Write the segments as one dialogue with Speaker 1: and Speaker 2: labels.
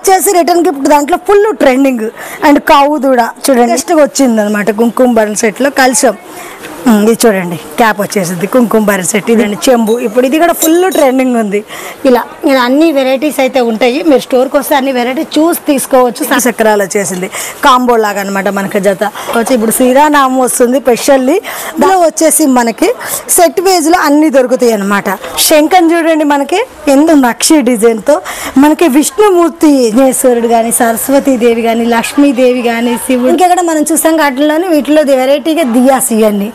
Speaker 1: వచ్చేసి return gift దాంట్లో full trending and కావు దూడ చూడండి నెక్స్ట్గా వచ్చింది అనమాట కుంకుమ బరన్ సెట్లో కలశం ఇది చూడండి క్యాప్ వచ్చేసింది కుంకుమ బరన్ సెట్ ఇదండి చెంబు ఇప్పుడు ఇది కూడా ఫుల్ ట్రెండింగ్ ఉంది ఇలా అన్ని వెరైటీస్ అయితే ఉంటాయి మీరు స్టోర్కి వస్తే అన్ని వెరైటీ చూసి తీసుకోవచ్చు చక్రాలు వచ్చేసింది కాంబో లాగా అనమాట మనకి జత వచ్చి ఇప్పుడు శ్రీరామనవమి వస్తుంది స్పెషల్లీ దానిలో వచ్చేసి మనకి సెట్ వేజ్లో అన్ని దొరుకుతాయి అనమాట శంఖం చూడండి మనకి ఎంతో నక్షి డిజైన్తో మనకి విష్ణుమూర్తి విఘ్నేశ్వరుడు కానీ సరస్వతీదేవి కానీ లక్ష్మీదేవి కానీ శివుడు ఇంకెక్కడ మనం చూసాం వాటిలోనే వీటిలో వెరైటీగా దియాస్ ఇవన్నీ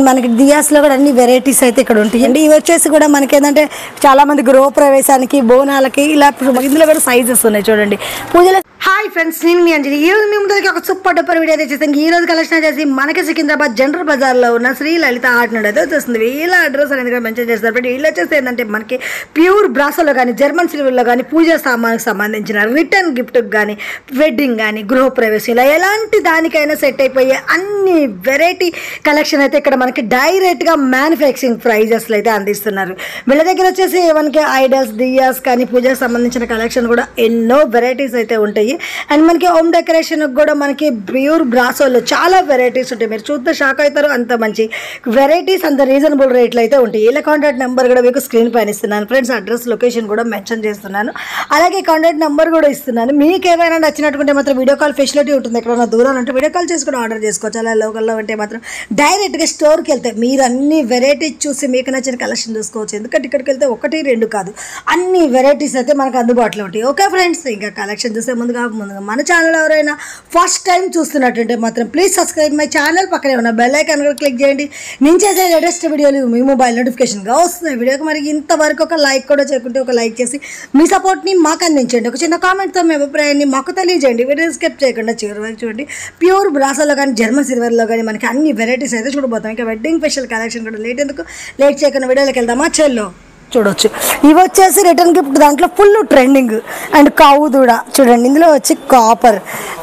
Speaker 1: మనకి దియాస్లో కూడా అన్ని వెరైటీస్ అయితే ఇక్కడ ఉంటాయి అండి ఇవి వచ్చేసి కూడా మనకి ఏంటంటే చాలామంది గృహప్రవేశానికి బోనాలకి ఇలా ఇందులో కూడా సైజెస్ ఉన్నాయి చూడండి పూజలు హాయ్ ఫ్రెండ్స్ నేను మీ అంజలి ఈరోజు మీ ముందుకి ఒక సూపర్ డూపర్ వీడియో అయితే చేస్తాను ఈ రోజు కలెక్షన్ వచ్చేసి మనకి సికింద్రాబాద్ జనరల్ బజార్లో ఉన్న శ్రీ లలిత ఆర్ట్ నుండి అయితే వచ్చేస్తుంది వీళ్ళ అడ్రస్ అనేది కూడా మెన్షన్ చేస్తారు బట్ వీళ్ళు వచ్చేసి ఏంటంటే మనకి ప్యూర్ బ్రాసోలో కానీ జర్మన్ సిల్వర్లో కానీ పూజా సామాన్కి సంబంధించిన రిటర్న్ గిఫ్ట్కి కానీ వెడ్డింగ్ కానీ గృహప్రవేశం ఇలా ఎలాంటి దానికైనా సెట్ అయిపోయే అన్ని వెరైటీ కలెక్షన్ అయితే ఇక్కడ మనకి డైరెక్ట్గా మ్యానుఫ్యాక్చరింగ్ ప్రైజెస్లో అయితే అందిస్తున్నారు వీళ్ళ దగ్గర వచ్చేసి మనకి ఐడల్స్ దియాస్ కానీ పూజకు సంబంధించిన కలెక్షన్ కూడా ఎన్నో వెరైటీస్ అయితే ఉంటాయి అండ్ మనకి హోమ్ డెకరేషన్ కూడా మనకి ప్యూర్ బ్రాసోలో చాలా వెరైటీస్ ఉంటాయి మీరు చూస్తే షాక్ అవుతారు అంత మంచి వెరైటీస్ అంత రీజనబుల్ రేట్లు అయితే ఉంటాయి వీళ్ళ కాంటాక్ట్ నెంబర్ కూడా మీకు స్క్రీన్ పైన ఇస్తున్నాను ఫ్రెండ్స్ అడ్రస్ లొకేషన్ కూడా మెన్షన్ చేస్తున్నాను అలాగే కాంటాక్ట్ నెంబర్ కూడా ఇస్తున్నాను మీకు ఏమైనా నచ్చినట్టుకుంటే మాత్రం వీడియో కాల్ ఫెసిలిటీ ఉంటుంది ఎక్కడైనా దూరం అంటే వీడియో కాల్ చేసుకుని ఆర్డర్ చేసుకోవచ్చు అలా లోకల్లో ఉంటే మాత్రం డైరెక్ట్గా స్టోర్కి వెళ్తే మీరు అన్ని వెరైటీస్ చూసి మీకు నచ్చిన కలెక్షన్ చూసుకోవచ్చు ఎందుకంటే ఇక్కడికి వెళ్తే 1 2 కాదు అన్ని వెరైటీస్ అయితే మనకు అందుబాటులో ఉంటాయి ఓకే ఫ్రెండ్స్ ఇంకా కలెక్షన్ చూసే ముందుగా మన ఛానల్ ఎవరైనా ఫస్ట్ టైం చూస్తున్నట్టుంటే మాత్రం ప్లీజ్ సబ్స్క్రైబ్ మై ఛానల్ పక్కనే ఉన్న బెల్ ఐకాన్ కూడా క్లిక్ చేయండి నేను చేసే లేటెస్ట్ వీడియోలు మీ మొబైల్ నోటిఫికేషన్గా వస్తున్నాయి వీడియోకి మరి ఇంతవరకు ఒక లైక్ కూడా చేయకుంటే ఒక లైక్ చేసి మీ సపోర్ట్ని మాకు అందించండి ఒక చిన్న కామెంట్తో మీ అభిప్రాయాన్ని మాకు తెలియజేయండి వీడియో స్కిప్ చేయకుండా చివరి వరకు చూడండి ప్యూర్ బ్రాసోలో కానీ జర్మన్ సిల్వర్లో కానీ మనకి అన్ని వెరైటీస్ అయితే చూడబోతాం ఇంకా వెడ్డింగ్ స్పెషల్ కలెక్షన్ కూడా లేట్ చేయకుండా వీడియోలోకి వెళ్దామా చెల్లో చూడవచ్చు ఇవి వచ్చేసి రిటర్న్ గిఫ్ట్ దాంట్లో ఫుల్ ట్రెండింగ్ అండ్ కావు దూడ చూడండి ఇందులో వచ్చి కాపర్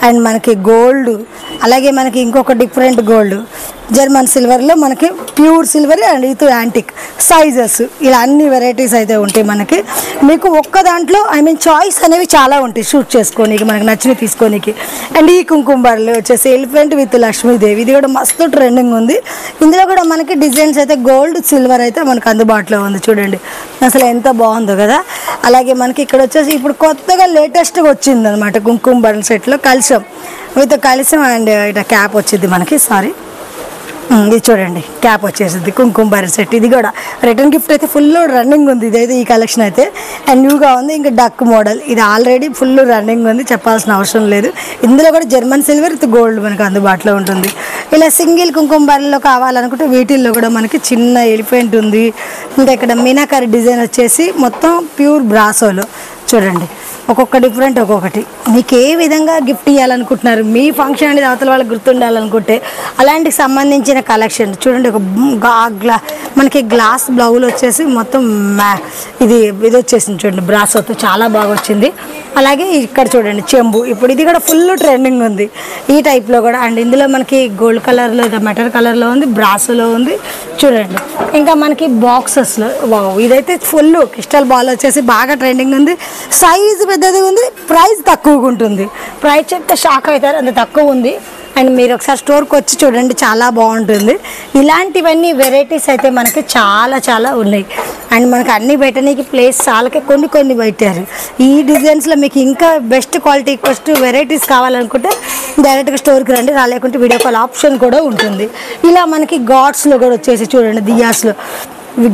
Speaker 1: అండ్ మనకి గోల్డ్ అలాగే మనకి ఇంకొక డిఫరెంట్ గోల్డ్ జర్మన్ సిల్వర్లో మనకి ప్యూర్ సిల్వర్ అండ్ ఇది యాంటిక్ సైజెస్ ఇలా అన్ని వెరైటీస్ అయితే ఉంటాయి మనకి మీకు ఒక్క దాంట్లో చాయిస్ అనేవి చాలా ఉంటాయి షూట్ చేసుకోనికి మనకి నచ్చినవి తీసుకోనికి అండ్ ఈ కుంకుమ బరలు వచ్చేసి ఎలిఫెంట్ విత్ లక్ష్మీదేవి ఇది కూడా మస్తు ట్రెండింగ్ ఉంది ఇందులో కూడా మనకి డిజైన్స్ అయితే గోల్డ్ సిల్వర్ అయితే మనకు అందుబాటులో ఉంది చూడండి అసలు ఎంత బాగుందో కదా అలాగే మనకి ఇక్కడ వచ్చేసి ఇప్పుడు కొత్తగా లేటెస్ట్గా వచ్చింది అనమాట కుంకుమ బరన్ సెట్లో కలశం విత్ కలశం అండ్ ఇట్లా క్యాప్ వచ్చింది మనకి సారీ ఇది చూడండి క్యాప్ వచ్చేసింది కుంకుమ బరన్ సెట్ ఇది కూడా రిటర్న్ గిఫ్ట్ అయితే ఫుల్ రన్నింగ్ ఉంది ఇదైతే ఈ కలెక్షన్ అయితే అండ్ న్యూగా ఉంది ఇంకా డక్ మోడల్ ఇది ఆల్రెడీ ఫుల్ రన్నింగ్ ఉంది చెప్పాల్సిన అవసరం లేదు ఇందులో కూడా జర్మన్ సిల్వర్ విత్ గోల్డ్ మనకు అందుబాటులో ఉంటుంది ఇలా సింగిల్ కుంకుమ బరన్లో కావాలనుకుంటే వీటిల్లో కూడా మనకి చిన్న ఎలిఫెంట్ ఉంది ఇంకా ఇక్కడ మీనాకారి డిజైన్ వచ్చేసి మొత్తం ప్యూర్ బ్రాసోలో చూడండి ఒక్కొక్క డిఫరెంట్ ఒక్కొక్కటి మీకు ఏ విధంగా గిఫ్ట్ ఇవ్వాలనుకుంటున్నారు మీ ఫంక్షన్ అనేది అవతల వాళ్ళకి గుర్తుండాలనుకుంటే అలాంటికి సంబంధించిన కలెక్షన్ చూడండి ఒక మనకి గ్లాస్ బ్లౌజ్ వచ్చేసి మొత్తం ఇది వచ్చేసింది చూడండి బ్రాసోతో చాలా బాగా వచ్చింది అలాగే ఇక్కడ చూడండి చెంబు ఇప్పుడు ఇది కూడా ఫుల్ ట్రెండింగ్ ఉంది ఈ టైప్లో కూడా అండ్ ఇందులో మనకి గోల్డ్ కలర్లో మెటల్ కలర్లో ఉంది బ్రాసోలో ఉంది చూడండి ఇంకా మనకి బాక్సెస్లో ఇదైతే ఫుల్ క్రిస్టల్ బాల్ వచ్చేసి బాగా ట్రెండింగ్ ఉంది సైజ్ పెద్దది ఉంది ప్రైస్ తక్కువగా ఉంటుంది ప్రైస్ చెప్తే షాక్ అవుతారు అంత తక్కువ ఉంది అండ్ మీరు ఒకసారి స్టోర్కి వచ్చి చూడండి చాలా బాగుంటుంది ఇలాంటివన్నీ వెరైటీస్ అయితే మనకి చాలా ఉన్నాయి అండ్ మనకి అన్ని పెట్టడానికి ప్లేస్ చాలాకే కొన్ని పెట్టారు ఈ డిజైన్స్లో మీకు ఇంకా బెస్ట్ క్వాలిటీ ఫస్ట్ వెరైటీస్ కావాలనుకుంటే డైరెక్ట్గా స్టోర్కి రండి రాలేకుంటే వీడియో కాల్ ఆప్షన్ కూడా ఉంటుంది ఇలా మనకి గాడ్స్లో కూడా వచ్చేసి చూడండి దియాస్లో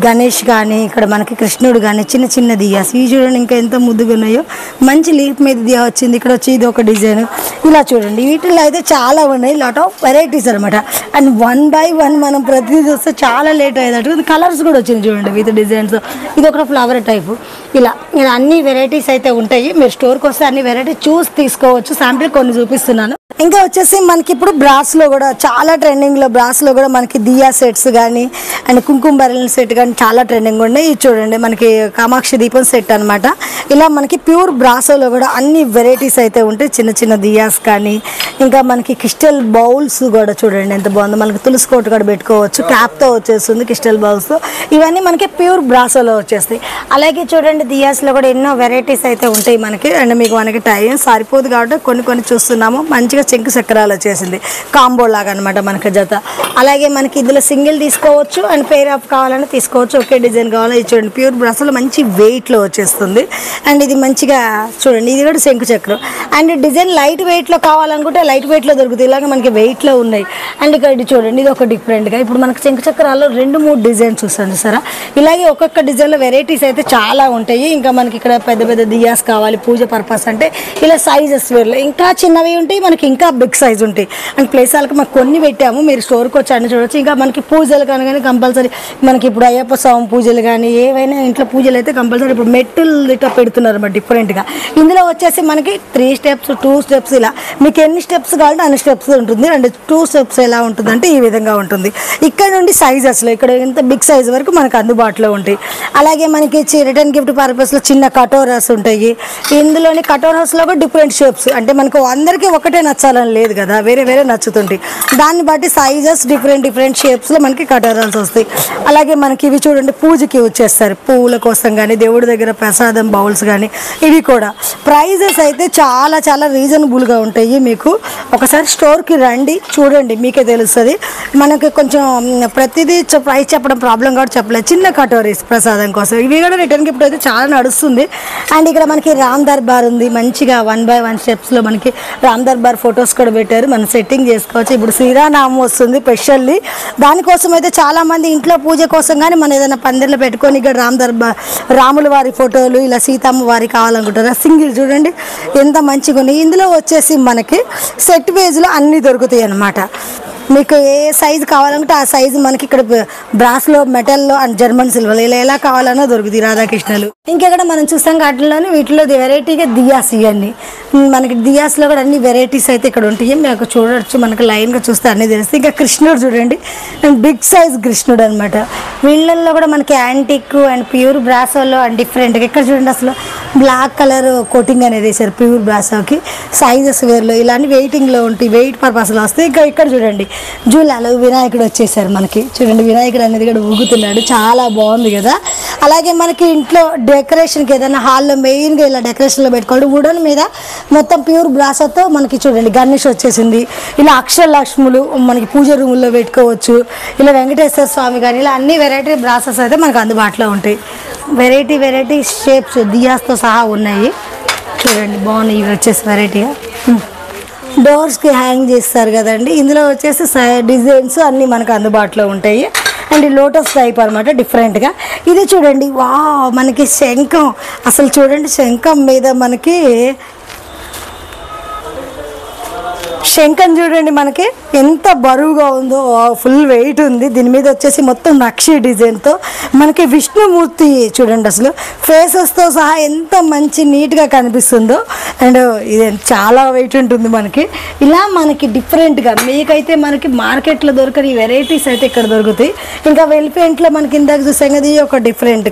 Speaker 1: గణేష్ కానీ ఇక్కడ మనకి కృష్ణుడు కానీ చిన్న దియాస్ ఇవి చూడండి ఇంకా ఎంత ముద్దుగా ఉన్నాయో మంచి లీఫ్ మీద దియా వచ్చింది ఇక్కడ వచ్చి ఇది ఒక డిజైన్ ఇలా చూడండి వీటిల్లో అయితే చాలా ఉన్నాయి లాట్ ఆఫ్ వెరైటీస్ అనమాట అండ్ 1 by 1 మనం ప్రతిదీ చూస్తే చాలా లేట్ అయ్యేటట్టు కలర్స్ కూడా వచ్చింది చూడండి విత్ డిజైన్స్ ఇది ఒక ఫ్లవర్ టైపు ఇలా అన్ని వెరైటీస్ అయితే ఉంటాయి మీరు స్టోర్కి వస్తే అన్ని వెరైటీ చూసి తీసుకోవచ్చు శాంపిల్ కొన్ని చూపిస్తున్నాను ఇంకా వచ్చేసి మనకి ఇప్పుడు బ్రాస్లో కూడా చాలా ట్రెండింగ్లో బ్రాస్లో కూడా మనకి దియా సెట్స్ కానీ అండ్ కుంకుమ బరల్ సెట్ కానీ చాలా ట్రెండింగ్ ఉన్నాయి. ఇది చూడండి మనకి కామాక్షి దీపం సెట్ అనమాట. ఇలా మనకి ప్యూర్ బ్రాసోలో కూడా అన్ని వెరైటీస్ అయితే ఉంటాయి. చిన్న చిన్న దియాస్ కానీ ఇంకా మనకి క్రిస్టల్ బౌల్స్ కూడా చూడండి ఎంత బాగుందో. మనకి తులసి కోట కూడా పెట్టుకోవచ్చు, క్యాప్తో వచ్చేస్తుంది క్రిస్టల్ బౌల్స్తో. ఇవన్నీ మనకి ప్యూర్ బ్రాసోలో వచ్చేస్తాయి. అలాగే చూడండి దియాస్లో కూడా ఎన్నో వెరైటీస్ అయితే ఉంటాయి మనకి. అండ్ మీకు మనకి టైం సరిపోదు కాబట్టి కొన్ని చూస్తున్నాము. మంచిగా చెంకు చక్రాలు వచ్చేసింది కాంబో లాగా అనమాట మనకి జత. అలాగే మనకి ఇందులో సింగిల్ తీసుకోవచ్చు అండ్ పేర్ ఆఫ్ కావాలని తీసుకోవచ్చు. ఒకే డిజైన్ కావాలని ఇది చూడండి ప్యూర్ బ్రాసోలో మంచి వెయిట్లో వచ్చేస్తుంది. అండ్ ఇది మంచిగా చూడండి ఇది కూడా శంకు చక్రం. అండ్ డిజైన్ లైట్ వెయిట్లో కావాలనుకుంటే లైట్ వెయిట్లో దొరుకుతుంది. ఇలాగ మనకి వెయిట్లో ఉన్నాయి. అండ్ ఇక్కడ ఇది చూడండి ఇది ఒక డిఫరెంట్గా ఇప్పుడు మనకి శంకు చక్రాల్లో 2-3 డిజైన్స్ చూస్తాను సార్. ఇలాగే ఒక్కొక్క డిజైన్లో వెరైటీస్ అయితే చాలా ఉంటాయి. ఇంకా మనకి ఇక్కడ పెద్ద పెద్ద దియాస్ కావాలి పూజ పర్పస్ అంటే ఇలా సైజెస్ వేర్లో ఇంకా చిన్నవి ఉంటాయి, మనకి ఇంకా బిగ్ సైజ్ ఉంటాయి. అండ్ ప్లేస్ వాళ్ళకి మాకు కొన్ని పెట్టాము, మీరు స్టోర్కి వచ్చి అన్ని చూడవచ్చు. ఇంకా మనకి పూజలు కానీ కంపల్సరీ మనకి ఇప్పుడు అయ్యప్ప స్వామి పూజలు కానీ ఏవైనా ఇంట్లో పూజలు అయితే కంపల్సరీ ఇప్పుడు మెట్టులు ఇట్లా పెడుతున్నారు అన్నమాట డిఫరెంట్గా. ఇందులో వచ్చేసి మనకి 3 స్టెప్స్ 2 స్టెప్స్ ఇలా మీకు ఎన్ని స్టెప్స్ కావాలంటే అన్ని స్టెప్స్ ఉంటుంది. అండ్ 2 స్టెప్స్ ఎలా ఉంటుందంటే ఈ విధంగా ఉంటుంది. ఇక్కడ నుండి సైజెస్లో ఇక్కడ ఎంత బిగ్ సైజ్ వరకు మనకు అందుబాటులో ఉంటాయి. అలాగే మనకి రిటర్న్ గిఫ్ట్ పర్పస్లో చిన్న కటోరాస్ ఉంటాయి. ఇందులోని కటోరాస్లో కూడా డిఫరెంట్ షేప్స్ అంటే మనకు అందరికీ ఒకటే నచ్చాలని లేదు కదా, వేరే వేరే నచ్చుతుంటాయి. దాన్ని బట్టి సైజెస్ డిఫరెంట్ షేప్స్లో మనకి కటోరాల్స్ వస్తాయి. అలాగే మనకి ఇవి చూడండి పూజకి వచ్చేస్తారు పువ్వుల కోసం కానీ దేవుడి దగ్గర ప్రసాదం బౌల్స్ కానీ ఇవి కూడా. ప్రైజెస్ అయితే చాలా చాలా రీజనబుల్గా ఉంటాయి. మీకు ఒకసారి స్టోర్కి రండి చూడండి మీకే తెలుస్తుంది. మనకి కొంచెం ప్రతిదీ ప్రైస్ చెప్పడం ప్రాబ్లం కాబట్టి చెప్పలేదు. చిన్న కటోరీస్ ప్రసాదం కోసం ఇవి కూడా రిటర్న్ గిఫ్ట్ అయితే చాలా నడుస్తుంది. అండ్ ఇక్కడ మనకి రామ్ దర్బార్ ఉంది మంచిగా 1/1 స్టెప్స్లో మనకి రామ్ దర్బార్ ఫొటోస్ కూడా పెట్టారు. మనం సెట్టింగ్ చేసుకోవచ్చు. ఇప్పుడు శ్రీరామనవమి వస్తుంది స్పెషల్లీ దానికోసం అయితే చాలామంది ఇంట్లో పూజ కోసం కానీ మనం ఏదైనా పందిర్లో పెట్టుకొని ఇక్కడ రామ్ దర్బార్ రాముల వారి ఫోటోలు ఇలా సీతమ్మ వారి కావాలనుకుంటారు. సింగిల్ చూడండి ఎంత మంచిగా ఉన్నాయి. ఇందులో వచ్చేసి మనకి సెట్ వేజ్లో అన్నీ దొరుకుతాయి అన్నమాట. మీకు ఏ సైజు కావాలంటే ఆ సైజు మనకి ఇక్కడ బ్రాస్లో మెటల్లో అండ్ జర్మన్ సిల్వర్ ఇలా ఎలా కావాలన్నా దొరుకుతాయి రాధాకృష్ణలు. ఇంకెక్కడ మనం చూస్తాం వాటిలోనే వీటిలో వెరైటీగా దియాస్ ఇవన్నీ మనకి దియాస్లో కూడా అన్ని వెరైటీస్ అయితే ఇక్కడ ఉంటాయి. మీకు చూడవచ్చు మనకి లైన్గా చూస్తే అన్నీ తెలుస్తాయి. ఇంకా కృష్ణుడు చూడండి బిగ్ సైజ్ కృష్ణుడు అనమాట. వీళ్ళల్లో కూడా మనకి యాంటిక్ అండ్ ప్యూర్ బ్రాసోలో అండ్ డిఫరెంట్గా ఇక్కడ చూడండి అసలు బ్లాక్ కలర్ కోటింగ్ అనేది వేసారు ప్యూర్ బ్రాసోకి. సైజెస్ వేర్లో ఇలాంటి వెయిటింగ్లో ఉంటాయి, వెయిట్ పర్పస్లో వస్తాయి. ఇంకా ఇక్కడ చూడండి జూలాలో వినాయకుడు వచ్చేసారు మనకి చూడండి. వినాయకుడు అనేది కూడా ఊగుతున్నాడు చాలా బాగుంది కదా. అలాగే మనకి ఇంట్లో డెకరేషన్కి ఏదైనా హాల్లో మెయిన్గా ఇలా డెకరేషన్లో పెట్టుకోవాలి. వుడన్ మీద మొత్తం ప్యూర్ బ్రాసోతో మనకి చూడండి గణేష్ వచ్చేసింది. ఇలా అక్షరలక్ష్ములు మనకి పూజ రూముల్లో పెట్టుకోవచ్చు. ఇలా వెంకటేశ్వర స్వామి కానీ ఇలా అన్ని వెరైటీ బ్రాసోస్ అయితే మనకు అందుబాటులో ఉంటాయి. వెరైటీ షేప్స్ దియాస్తో సహా ఉన్నాయి చూడండి బాగున్నాయి. ఇవి వచ్చేసి వెరైటీగా డోర్స్కి హ్యాంగ్ చేస్తారు కదండి. ఇందులో వచ్చేసి డిజైన్స్ అన్నీ మనకు అందుబాటులో ఉంటాయి. అండ్ లోటస్ టైప్ అనమాట డిఫరెంట్గా. ఇది చూడండి వా మనకి శంఖం అసలు చూడండి శంఖం మీద మనకి శంఖం చూడండి మనకి ఎంత బరువుగా ఉందో ఫుల్ వెయిట్ ఉంది. దీని మీద వచ్చేసి మొత్తం నక్షి డిజైన్తో మనకి విష్ణుమూర్తి చూడండి అసలు ఫేసెస్తో సహా ఎంత మంచి నీట్గా కనిపిస్తుందో. అండ్ ఇది చాలా వెయిట్ ఉంటుంది మనకి. ఇలా మనకి డిఫరెంట్గా మీకైతే మనకి మార్కెట్లో దొరకని వెరైటీస్ అయితే ఇక్కడ దొరుకుతాయి. ఇంకా వెల్ఫెంట్లో మనకి ఇందాక చూసాం కదా ఒక డిఫరెంట్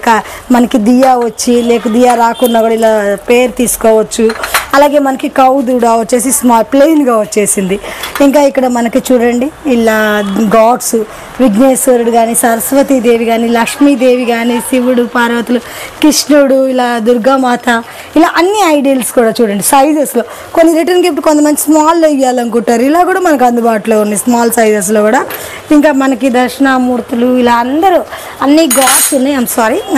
Speaker 1: మనకి దియా వచ్చి లేక దియా రాకున్నా కూడా ఇలా పేరు తీసుకోవచ్చు. అలాగే మనకి కౌదుడ వచ్చేసి స్మాల్ ప్లెయిన్గా వచ్చేసింది. ఇంకా ఇక్కడ మనకి చూడండి ఇలా గాడ్స్ విఘ్నేశ్వరుడు కానీ సరస్వతీదేవి కానీ లక్ష్మీదేవి కానీ శివుడు పార్వతులు కృష్ణుడు ఇలా దుర్గామాత ఇలా అన్ని ఐడియల్స్ కూడా చూడండి సైజెస్లో. కొన్ని రిటర్న్ గిఫ్ట్ కొంతమంది స్మాల్లో ఇవ్వాలనుకుంటారు, ఇలా కూడా మనకు అందుబాటులో ఉన్నాయి స్మాల్ సైజెస్లో కూడా. ఇంకా మనకి దర్శనామూర్తులు ఇలా అందరూ అన్ని గాడ్స్ ఉన్నాయి.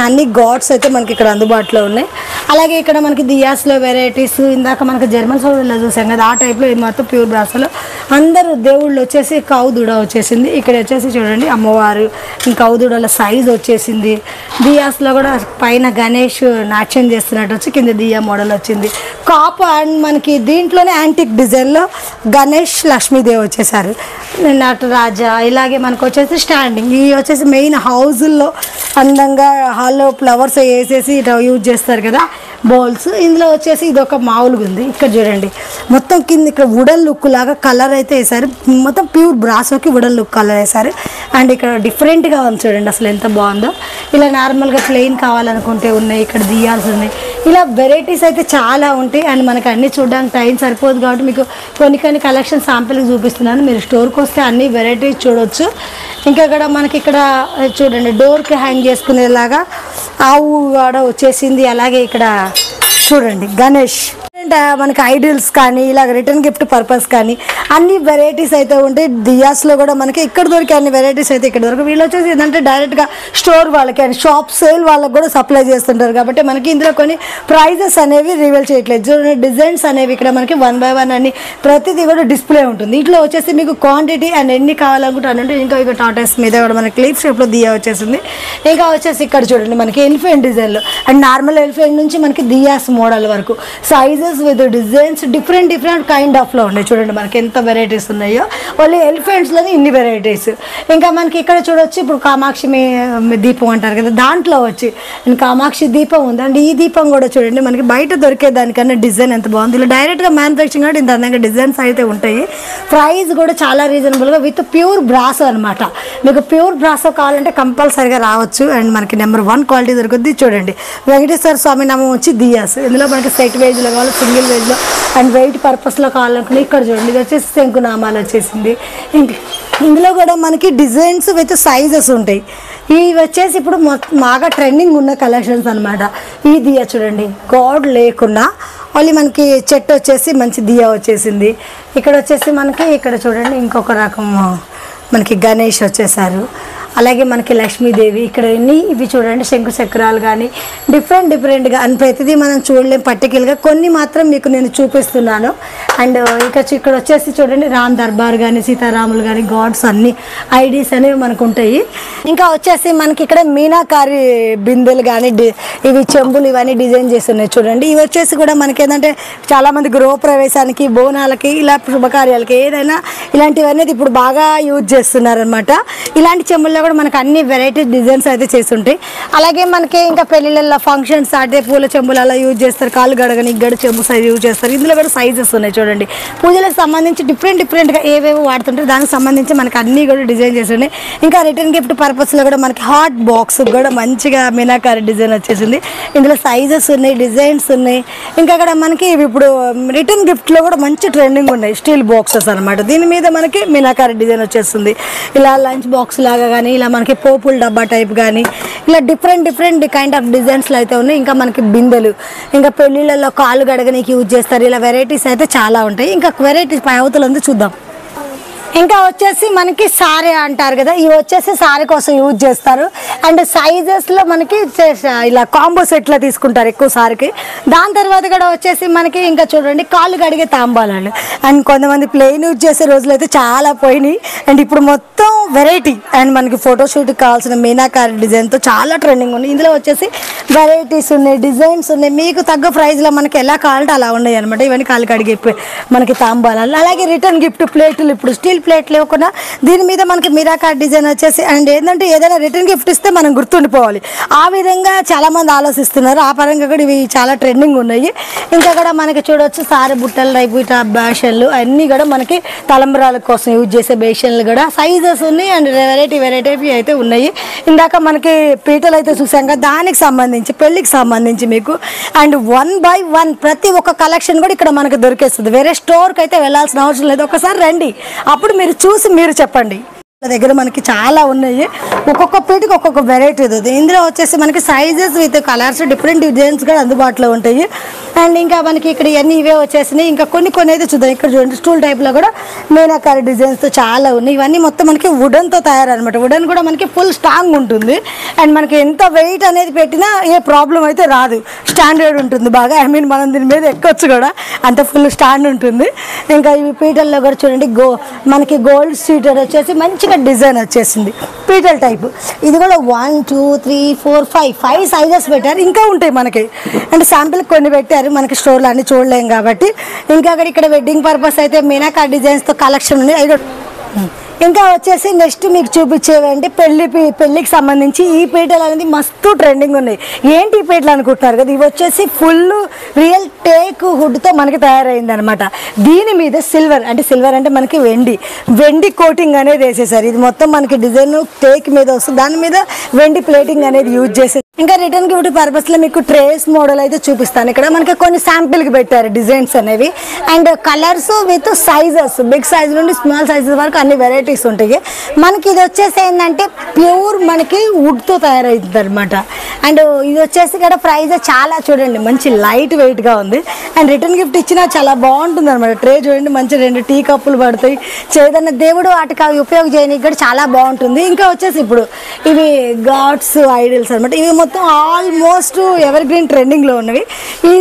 Speaker 1: అన్ని గాడ్స్ అయితే మనకి ఇక్కడ అందుబాటులో ఉన్నాయి. అలాగే ఇక్కడ మనకి దియాస్లో వెరైటీస్ ఇందాక మనకి జర్మన్ సోదరులో చూసాం కదా ఆ టైప్లో ఇది మొత్తం ప్యూర్ బ్రాసోలో అందరూ దేవుళ్ళు వచ్చేసి కౌదుడ వచ్చేసింది. ఇక్కడ వచ్చేసి చూడండి అమ్మవారు కౌదుడల సైజ్ వచ్చేసింది. దియాస్లో కూడా పైన గణేష్ నాట్యం చేస్తున్నట్టు వచ్చి కింద దియా మోడల్ వచ్చింది. కాప్ అండ్ మనకి దీంట్లోనే యాంటిక్ డిజైన్లో గణేష్ లక్ష్మీదేవి వచ్చేసారు. నటరాజ ఇలాగే మనకు వచ్చేసి స్టాండింగ్ ఇవి వచ్చేసి మెయిన్ హౌజుల్లో అందంగా హాల్లో ఫ్లవర్స్ వేసేసి ఇట్లా యూజ్ చేస్తారు కదా బౌల్స్. ఇందులో వచ్చేసి ఇది ఒక మామూలుగా ఉంది. ఇక్కడ చూడండి మొత్తం కింద ఇక్కడ వుడన్ లుక్ లాగా కలర్ అయితే వేసారు, మొత్తం ప్యూర్ బ్రాసోకి వుడన్ లుక్ కలర్ వేసారు. అండ్ ఇక్కడ డిఫరెంట్గా ఉంది చూడండి అసలు ఎంత బాగుందో. ఇలా నార్మల్గా ప్లెయిన్ కావాలనుకుంటే ఉన్నాయి, ఇక్కడ దియాల్స్ ఉన్నాయి. ఇలా వెరైటీస్ అయితే చాలా ఉంటాయి. అండ్ మనకి అన్నీ చూడడానికి టైం సరిపోదు కాబట్టి మీకు కొన్ని కలెక్షన్ శాంపిల్కి చూపిస్తున్నాను. మీరు స్టోర్కి వస్తే అన్ని వెరైటీస్ చూడవచ్చు. ఇంకా ఇక్కడ మనకి ఇక్కడ చూడండి డోర్కి హ్యాంగ్ చేసుకునేలాగా ఆవు కూడా వచ్చేసింది. అలాగే ఇక్కడ చూడండి గణేష్ మనకి ఐడిల్స్ కానీ ఇలాగ రిటర్న్ గిఫ్ట్ పర్పస్ కానీ అన్ని వెరైటీస్ అయితే ఉంటాయి. దియాస్లో కూడా మనకి ఇక్కడ దొరికే అన్ని వెరైటీస్ అయితే ఇక్కడ దొరక. వీళ్ళు వచ్చేసి ఏంటంటే డైరెక్ట్గా స్టోర్ వాళ్ళకి అండ్ షాప్ సేల్ వాళ్ళకి కూడా సప్లై చేస్తుంటారు కాబట్టి మనకి ఇందులో కొన్ని ప్రైజెస్ అనేవి రివీల్ చేయట్లేదు. చూడండి డిజైన్స్ అనేవి ఇక్కడ మనకి 1 by 1 అన్ని ప్రతిదీ కూడా డిస్ప్లే ఉంటుంది. ఇట్లా వచ్చేసి మీకు క్వాంటిటీ అండ్ ఎన్ని కావాలనుకుంటానంటే ఇంకా ఇక టాటాస్ మీద కూడా మనకి లీఫ్ షేప్లో దియా వచ్చేసింది. ఇంకా వచ్చేసి ఇక్కడ చూడండి మనకి ఎలిఫెంట్ డిజైన్లో అండ్ నార్మల్ ఎలిఫెంట్ నుంచి మనకి దియాస్ మోడల్ వరకు sizes with designs different kind ఆఫ్లో ఉన్నాయి. చూడండి మనకి ఎంత వెరైటీస్ ఉన్నాయో. ఓన్లీ ఎలిఫెంట్స్లోనే ఇన్ని వెరైటీస్. ఇంకా మనకి ఇక్కడ చూడొచ్చు ఇప్పుడు కామాక్షి దీపం అంటారు కదా, దాంట్లో వచ్చి కామాక్షి దీపం ఉంది. అండ్ ఈ దీపం కూడా చూడండి మనకి బయట దొరికే దానికన్నా డిజైన్ ఎంత బాగుంది. ఇలా డైరెక్ట్గా మ్యానుఫ్యాక్చరింగ్ కాబట్టి ఇంత అందంగా డిజైన్స్ అయితే ఉంటాయి. ప్రైస్ కూడా చాలా రీజనబుల్గా విత్ ప్యూర్ బ్రాసో అనమాట. మీకు ప్యూర్ బ్రాసో కావాలంటే కంపల్సరీగా రావచ్చు. అండ్ మనకి నెంబర్ 1 క్వాలిటీ దొరుకుద్ది. చూడండి వెంకటేశ్వర స్వామి నామం వచ్చి దియాస్. ఇందులో మనకి సెట్ వేజ్లో కావాలి, సింగిల్ వేజ్లో అండ్ వెయిట్ పర్పస్లో కావాలనుకుని ఇక్కడ చూడండి ఇది వచ్చేసి శంకునామాలు వచ్చేసింది. ఇందులో కూడా మనకి డిజైన్స్ విత్ సైజెస్ ఉంటాయి. ఇవి వచ్చేసి ఇప్పుడు బాగా ట్రెండింగ్ ఉన్న కలెక్షన్స్ అనమాట. ఈ దియా చూడండి గాడ్ లేకున్నా ఓన్లీ మనకి చెట్టు వచ్చేసి మంచి దియా వచ్చేసింది. ఇక్కడ వచ్చేసి మనకి ఇక్కడ చూడండి ఇంకొక రకం మనకి గణేష్ వచ్చేసారు. అలాగే మనకి లక్ష్మీదేవి ఇక్కడ ఇవి చూడండి శంకు చక్రాలు కానీ డిఫరెంట్గా అని ప్రతిదీ మనం చూడలేం. పర్టికులర్గా కొన్ని మాత్రం మీకు నేను చూపిస్తున్నాను. అండ్ ఇక్కడ వచ్చేసి చూడండి రామ్ దర్బార్ కానీ సీతారాములు కానీ గాడ్స్ అన్ని ఐడీస్ అనేవి మనకు ఉంటాయి. ఇంకా వచ్చేసి మనకి ఇక్కడ మీనాకారి బిందెలు కానీ ఇవి చెంబులు ఇవన్నీ డిజైన్ చేస్తున్నాయి చూడండి. ఇవి వచ్చేసి కూడా మనకి ఏంటంటే చాలామంది గృహప్రవేశానికి బోనాలకి ఇలా శుభకార్యాలకి ఏదైనా ఇలాంటివన్నీ ఇప్పుడు బాగా యూజ్ చేస్తున్నారనమాట. ఇలాంటి చెంబుల్లో కూడా మనకి అన్ని వెరైటీ డిజైన్స్ అయితే చేస్తుంటాయి. అలాగే మనకి ఇంకా పెళ్ళిళ్ళల్లో ఫంక్షన్స్ అంటే పూల చెంబులు అలా యూజ్ చేస్తారు, కాళ్ళు గడగని గడి చెంబు సైజ్ యూజ్ చేస్తారు. ఇందులో కూడా సైజెస్ ఉన్నాయి చూడండి. పూజలకు సంబంధించి డిఫరెంట్గా ఏవేవో వాడుతుంటారు, దానికి సంబంధించి మనకి అన్నీ కూడా డిజైన్ చేస్తున్నాయి. ఇంకా రిటర్న్ గిఫ్ట్ పర్పస్లో కూడా మనకి హాట్ బాక్స్ కూడా మంచిగా మీనాకారి డిజైన్ వచ్చేసింది. ఇందులో సైజెస్ ఉన్నాయి, డిజైన్స్ ఉన్నాయి. ఇంకా అక్కడ మనకి ఇప్పుడు రిటర్న్ గిఫ్ట్లో కూడా మంచి ట్రెండింగ్ ఉన్నాయి స్టీల్ బాక్సెస్ అనమాట. దీని మీద మనకి మీనాకారి డిజైన్ వచ్చేస్తుంది. ఇలా లంచ్ బాక్స్ లాగా కానీ ఇలా మనకి పోపుల డబ్బా టైప్ కానీ ఇలా డిఫరెంట్ కైండ్ ఆఫ్ డిజైన్స్లో అయితే ఉన్నాయి. ఇంకా మనకి బిందెలు ఇంకా పెళ్ళిళ్ళలో కాళ్ళు గడగనికి యూజ్ చేస్తారు. ఇలా వెరైటీస్ అయితే చాలా ఉంటాయి. ఇంకా వెరైటీస్ పై అవతల ఉంది చూద్దాం. ఇంకా వచ్చేసి మనకి సారీ అంటారు కదా, ఇవి వచ్చేసి సారీ కోసం యూజ్ చేస్తారు. అండ్ సైజెస్లో మనకి ఇలా కాంబో సెట్లో తీసుకుంటారు ఎక్కువ సారీకి. దాని తర్వాత కూడా వచ్చేసి మనకి ఇంకా చూడండి కాళ్ళు కడిగే తాంబాలాలు. అండ్ కొంతమంది ప్లెయిన్ యూజ్ చేసే రోజులు అయితే చాలా పోయినాయి. అండ్ ఇప్పుడు మొత్తం వెరైటీ అండ్ మనకి ఫోటోషూట్కి కావాల్సిన మీనాకారి డిజైన్తో చాలా ట్రెండింగ్ ఉన్నాయి. ఇందులో వచ్చేసి వెరైటీస్ ఉన్నాయి, డిజైన్స్ ఉన్నాయి. మీకు తగ్గ ప్రైస్లో మనకి ఎలా కావాలంటే అలా ఉన్నాయి అనమాట. ఇవన్నీ కాళ్ళు కడిగే మనకి తాంబాలాలు. అలాగే రిటర్న్ గిఫ్ట్ ప్లేట్లు ఇప్పుడు స్టీల్ ప్లేట్ లేకుండా దీని మీద మనకి మీరాకార్ డిజైన్ వచ్చేసి అండ్ ఏంటంటే ఏదైనా రిటర్న్ గిఫ్ట్ ఇస్తే మనం గుర్తుండిపోవాలి. ఆ విధంగా చాలామంది ఆలోచిస్తున్నారు. ఆ పరంగా కూడా ఇవి చాలా ట్రెండింగ్ ఉన్నాయి. ఇంకా కూడా మనకి చూడవచ్చు సారీ బుట్టలు టైపు ఇట్లా బేషన్లు అన్నీ కూడా మనకి తలంబరాల కోసం యూజ్ చేసే బేషన్లు కూడా సైజెస్ ఉన్నాయి అండ్ వెరైటీ అయితే ఉన్నాయి. ఇందాక మనకి పీటలు అయితే చూసాం కదా, దానికి సంబంధించి పెళ్ళికి సంబంధించి మీకు అండ్ 1 by 1 ప్రతి ఒక్క కలెక్షన్ కూడా ఇక్కడ మనకు దొరికేస్తుంది. వేరే స్టోర్కి అయితే వెళ్ళాల్సిన అవసరం లేదు. ఒకసారి రండి, అప్పుడు మీరు చూసి మీరు చెప్పండి. దగ్గర మనకి చాలా ఉన్నాయి. ఒక్కొక్క పీటకి ఒక్కొక్క వెరైటీ ఉంది. ఇందులో వచ్చేసి మనకి sizes with colours different designs కూడా అందుబాటులో ఉంటాయి. అండ్ ఇంకా మనకి ఇక్కడ ఇవన్నీ ఇవే వచ్చేసినాయి. ఇంకా కొన్ని అయితే చూద్దాం. ఇక్కడ చూడండి స్టూల్ టైప్లో కూడా మీనాకారి డిజైన్స్తో చాలా ఉన్నాయి. ఇవన్నీ మొత్తం మనకి వుడన్తో తయారనమాట. వుడన్ కూడా మనకి ఫుల్ స్ట్రాంగ్ ఉంటుంది. అండ్ మనకి ఎంత వెయిట్ అనేది పెట్టినా ఏ ప్రాబ్లం అయితే రాదు. స్టాండర్డ్ ఉంటుంది బాగా. మనం దీని మీద ఎక్కొచ్చు కూడా, అంత ఫుల్ స్టాండ్ ఉంటుంది. ఇంకా ఇవి పీటల్లో కూడా చూడండి మనకి గోల్డ్ స్వీటర్ వచ్చేసి మంచిగా డిజైన్ వచ్చేసింది పీటల్ టైప్. ఇది కూడా 1 2 3 4 5 సైజెస్ పెట్టారు. ఇంకా ఉంటాయి మనకి. అంటే శాంపిల్ కొన్ని పెట్టారు, మనకి స్టోర్లో అన్ని చూడలేం కాబట్టి. ఇంకా ఇక్కడ వెడ్డింగ్ పర్పస్ అయితే మీనాకార్ డిజైన్స్తో కలెక్షన్ ఉంది. ఇంకా వచ్చేసి నెక్స్ట్ మీకు చూపించేవండి పెళ్లికి సంబంధించి ఈ పీటలు అనేది మస్తు ట్రెండింగ్ ఉన్నాయి. ఏంటి ఈ పీటలు అనుకుంటున్నారు కదా, ఇవి వచ్చేసి ఫుల్ రియల్ టేక్ వుడ్తో మనకి తయారైంది అనమాట. దీని మీద సిల్వర్ అంటే మనకి వెండి కోటింగ్ అనేది వేసేసారు. ఇది మొత్తం మనకి డిజైన్ టేక్ మీద వస్తుంది, దాని మీద వెండి ప్లేటింగ్ అనేది యూజ్ చేసేది. ఇంకా రిటర్న్ గిఫ్ట్ పర్పస్ లో మీకు ట్రేస్ మోడల్ అయితే చూపిస్తాను. ఇక్కడ మనకి కొన్ని శాంపిల్ కి పెట్టారు డిజైన్స్ అనేవి and colours with sizes, big size నుండి స్మాల్ సైజెస్ వరకు అన్ని వెరైటీస్ ఉంటాయి. మనకి ఇది వచ్చేసి ఏంటంటే ప్యూర్ మనకి వుడ్ తో తయారైంది అనమాట. అండ్ ఇది వచ్చేసి ఇక్కడ ప్రైస్ చాలా చూడండి మంచి లైట్ వెయిట్ గా ఉంది. అండ్ రిటర్న్ గిఫ్ట్ ఇచ్చినా చాలా బాగుంటుంది అనమాట. ట్రే చూడండి మంచి 2 టీ కప్పులు పడతాయి, చేదన్న దేవుడు వాటికి అవి ఉపయోగం చేయడానికి కూడా చాలా బాగుంటుంది. ఇంకా వచ్చేసి ఇప్పుడు ఇవి గాడ్స్ ఐడల్స్ అనమాట. ఇవి మొత్తం ఆల్మోస్ట్ ఎవర్ గ్రీన్ ట్రెండింగ్ లో ఉన్నవి.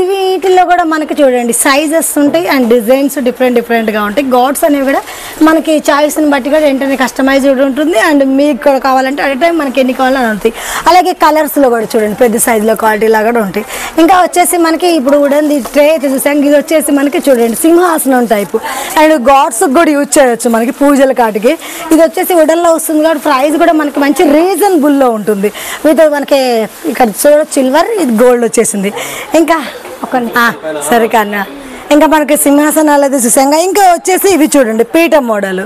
Speaker 1: వీటిల్లో కూడా మనకి చూడండి సైజెస్ ఉంటాయి అండ్ డిజైన్స్ డిఫరెంట్ గా ఉంటాయి. గాడ్స్ అనేవి కూడా మనకి చాయిస్ ని బట్టి కూడా ఏంటంటే కస్టమైజ్డ్ ఉంటుంది. అండ్ మీకు కూడా కావాలంటే అట్ టైం మనకి ఎన్ని కావాలని ఉంటాయి. అలాగే కలర్స్ లో కూడా చూడండి పెద్ద సైజ్ లో క్వాలిటీ లాగా కూడా ఉంటాయి. ఇంకా వచ్చేసి మనకి ఇప్పుడు ఉడన్ ట్రే అయితే చూసాం. ఇది వచ్చేసి మనకి చూడండి సింహాసనం టైపు అండ్ గాడ్స్ కూడా యూజ్ చేయొచ్చు మనకి పూజల కాటికి. ఇది వచ్చేసి ఉడన్ లో వస్తుంది కాబట్టి ప్రైస్ కూడా మనకి మంచి రీజనబుల్ లో ఉంటుంది. విత్ మనకి ఇక్కడ చూడ సిల్వర్, ఇది గోల్డ్ వచ్చేసింది. ఇంకా సరే కన్నా ఇంకా మనకి సింహాసనాలు అయితే చూసాం. ఇంకా వచ్చేసి ఇవి చూడండి పీట మోడల్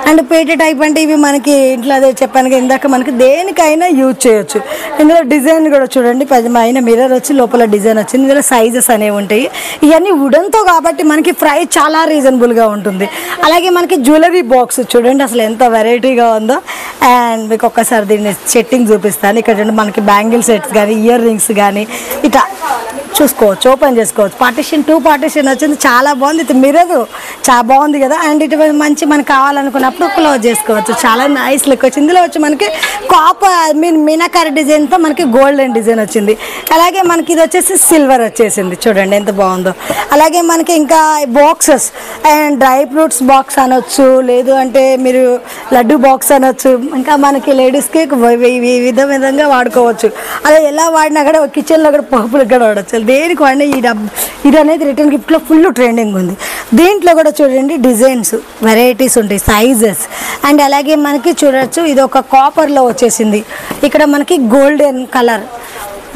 Speaker 1: అండ్ పీట టైప్ అంటే ఇవి మనకి ఇంట్లో అదే చెప్పాను ఇందాక మనకి దేనికైనా యూజ్ చేయొచ్చు. ఇందులో డిజైన్ కూడా చూడండి పైన మిర్రర్ వచ్చి లోపల డిజైన్ వచ్చింది. ఇందులో సైజెస్ అనేవి ఉంటాయి. ఇవన్నీ వుడన్తో కాబట్టి మనకి ప్రైస్ చాలా రీజనబుల్గా ఉంటుంది. అలాగే మనకి జ్యువెలరీ బాక్స్ చూడండి అసలు ఎంత వెరైటీగా ఉందో. అండ్ మీకు ఒక్కసారి దీన్ని సెట్టింగ్ చూపిస్తాను. ఇక్కడ చూడండి మనకి బ్యాంగిల్ సెట్స్ కానీ ఇయర్ రింగ్స్ కానీ ఇట్లా చూసుకోవచ్చు, ఓపెన్ చేసుకోవచ్చు. పార్టిషన్ 2 పార్టిషన్ వచ్చింది, చాలా బాగుంది. ఇది మిర్రర్ చాలా బాగుంది కదా. అండ్ ఇటు మంచి మనకు కావాలనుకున్నప్పుడు క్లోజ్ చేసుకోవచ్చు, చాలా నైస్ లుక్ వచ్చింది. ఇందులో వచ్చి మనకి కాపర్ మీనాకారి డిజైన్తో మనకి గోల్డెన్ డిజైన్ వచ్చింది. అలాగే మనకి ఇది వచ్చేసి సిల్వర్ వచ్చేసింది చూడండి ఎంత బాగుందో. అలాగే మనకి ఇంకా boxes and dry fruits box అనొచ్చు, లేదు అంటే మీరు లడ్డు బాక్స్ అనొచ్చు. ఇంకా మనకి లేడీస్కి విధంగా వాడుకోవచ్చు. అలా ఎలా వాడినా కూడా కిచెన్లో కూడా పప్పులకు కూడా వాడచ్చు. దేనికి వాడినా ఇది అనేది రిటర్న్ గిఫ్ట్లో ఫుల్ ట్రెండింగ్ ఉంది. దీంట్లో కూడా చూడండి డిజైన్స్ వెరైటీస్ ఉంటాయి, సైజెస్. అండ్ అలాగే మనకి చూడొచ్చు ఇది ఒక కాపర్లో వచ్చేసింది. ఇక్కడ మనకి గోల్డెన్ కలర్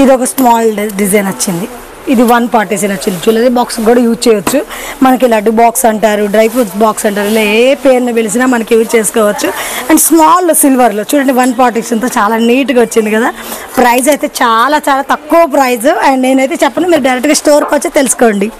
Speaker 1: ఇది ఒక స్మాల్ డిజైన్ వచ్చింది. ఇది 1 పార్టీషన్ వచ్చింది. జ్యువెలరీ బాక్స్ కూడా యూజ్ చేయొచ్చు. మనకి లడ్డు బాక్స్ అంటారు, డ్రై ఫ్రూట్స్ బాక్స్ అంటారు, ఇలా ఏ పేరుని పిలిచినా మనకి యూజ్ చేసుకోవచ్చు. అండ్ స్మాల్ సిల్వర్లో చూడండి 1 పార్టీషన్తో చాలా నీట్గా వచ్చింది కదా. ప్రైస్ అయితే చాలా తక్కువ ప్రైస్. అండ్ నేనైతే చెప్పను, మీరు డైరెక్ట్గా స్టోర్కి వచ్చి తెలుసుకోండి.